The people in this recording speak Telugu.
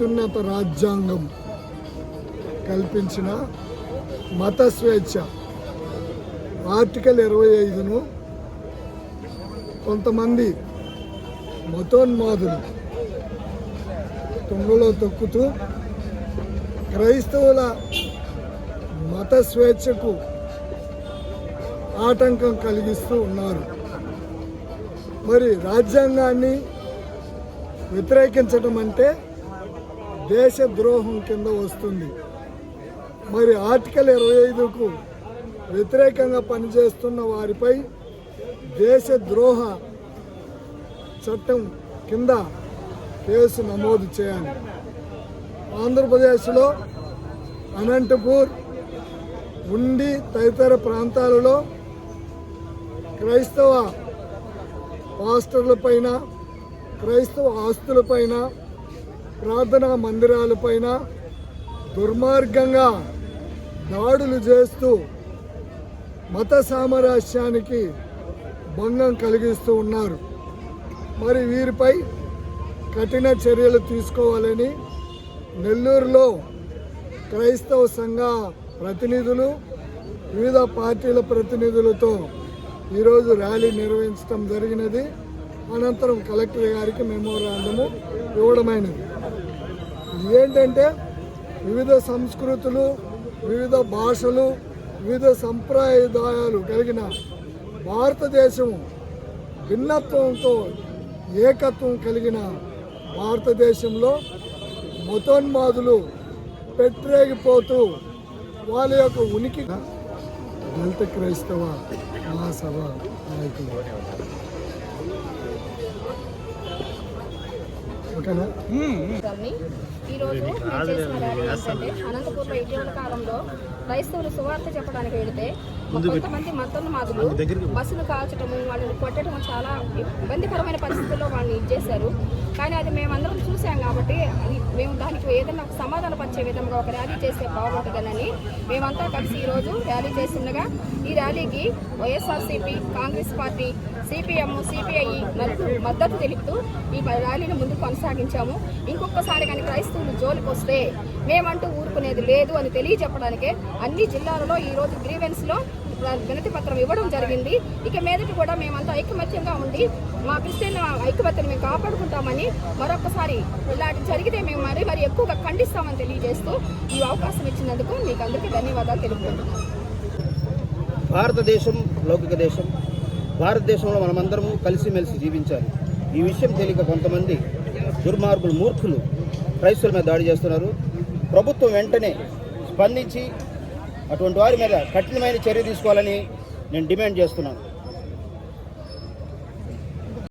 అత్యున్నత రాజ్యాంగం కల్పించిన మత స్వేచ్ఛ ఆర్టికల్ 25ను కొంతమంది మతోన్మాదులు తుంగలో తొక్కుతూ క్రైస్తవుల మత స్వేచ్ఛకు ఆటంకం కలిగిస్తూ ఉన్నారు. మరి రాజ్యాంగాన్ని వ్యతిరేకించడం అంటే దేశద్రోహం కింద వస్తుంది. మరి ఆర్టికల్ 25కు వ్యతిరేకంగా పనిచేస్తున్న వారిపై దేశద్రోహ చట్టం కింద కేసు నమోదు చేయాలి. ఆంధ్రప్రదేశ్లో అనంతపూర్, ఉండి తదితర ప్రాంతాలలో క్రైస్తవ పాస్టర్లపైన, క్రైస్తవ ఆస్తులపైన, ప్రార్థనా మందిరాలపైన దుర్మార్గంగా దాడులు చేస్తూ మత సామరస్యానికి భంగం కలిగిస్తూ ఉన్నారు. మరి వీరిపై కఠిన చర్యలు తీసుకోవాలని నెల్లూరులో క్రైస్తవ సంఘ ప్రతినిధులు, వివిధ పార్టీల ప్రతినిధులతో ఈరోజు ర్యాలీ నిర్వహించడం జరిగినది. అనంతరం కలెక్టర్ గారికి మెమోరాండము ఇవ్వడమైనది. ఇది ఏంటంటే వివిధ సంస్కృతులు, వివిధ భాషలు, వివిధ సంప్రదాయాలు కలిగిన భారతదేశం భిన్నత్వంతో ఏకత్వం కలిగిన భారతదేశంలో మతోన్మాదులు పెట్టరేగిపోతూ వాళ్ళ యొక్క ఉనికి దళిత క్రైస్తవ మహాసభ నాయకులు ఓకేనా. ఈరోజు మేము చేసిన ర్యాలీ ఏంటంటే అనంతపూర్లో ఇటీవల కాలంలో క్రైస్తవులు సువార్త చెప్పడానికి వెళితే కొంతమంది మతోన్మాదులు బస్సులు కాల్చడము, వాళ్ళని కొట్టడం చాలా ఇబ్బందికరమైన పరిస్థితుల్లో వాళ్ళని ఇచ్చేశారు. కానీ అది మేమందరం చూసాం కాబట్టి మేము దానికి ఏదైనా ఒక సమాధాన పరిచే విధంగా ఒక ర్యాలీ చేస్తే బాగుంటుందనని మేమంతా కలిసి ఈరోజు ర్యాలీ చేస్తుండగా ఈ ర్యాలీకి YSRCP, Congress party, CPM, CPI మద్దతు తెలుపుతూ ఈ ర్యాలీని ముందుకు కొనసాగించాము. ఇంకొకసారి కానీ క్రైస్తవులు జోలికి వస్తే మేమంటూ ఊరుకునేది లేదు అని తెలియజెప్పడానికే అన్ని జిల్లాలలో ఈరోజు గ్రీవెన్స్లో వినతి పత్రం ఇవ్వడం జరిగింది. ఇక మీదటి కూడా మేమంతా ఐకమత్యంగా ఉండి మా క్రిస్టియన్ ఐకమత్యను మేము కాపాడుకుంటామని మరొకసారి ఇలాంటి జరిగితే మేము మరి ఎక్కువగా ఖండిస్తామని తెలియజేస్తూ ఈ అవకాశం ఇచ్చినందుకు మీకు అందరికీ ధన్యవాదాలు తెలుపుతున్నాను. భారతదేశం లౌకిక దేశం. భారతదేశంలో మనమందరము కలిసిమెలిసి జీవించాలి. ఈ విషయం తెలియక కొంతమంది దుర్మార్గులు, మూర్ఖులు క్రైస్తవుల మీద దాడి చేస్తున్నారు. ప్రభుత్వం వెంటనే స్పందించి అటువంటి వారి మీద కఠినమైన చర్య తీసుకోవాలని నేను డిమాండ్ చేస్తున్నాను.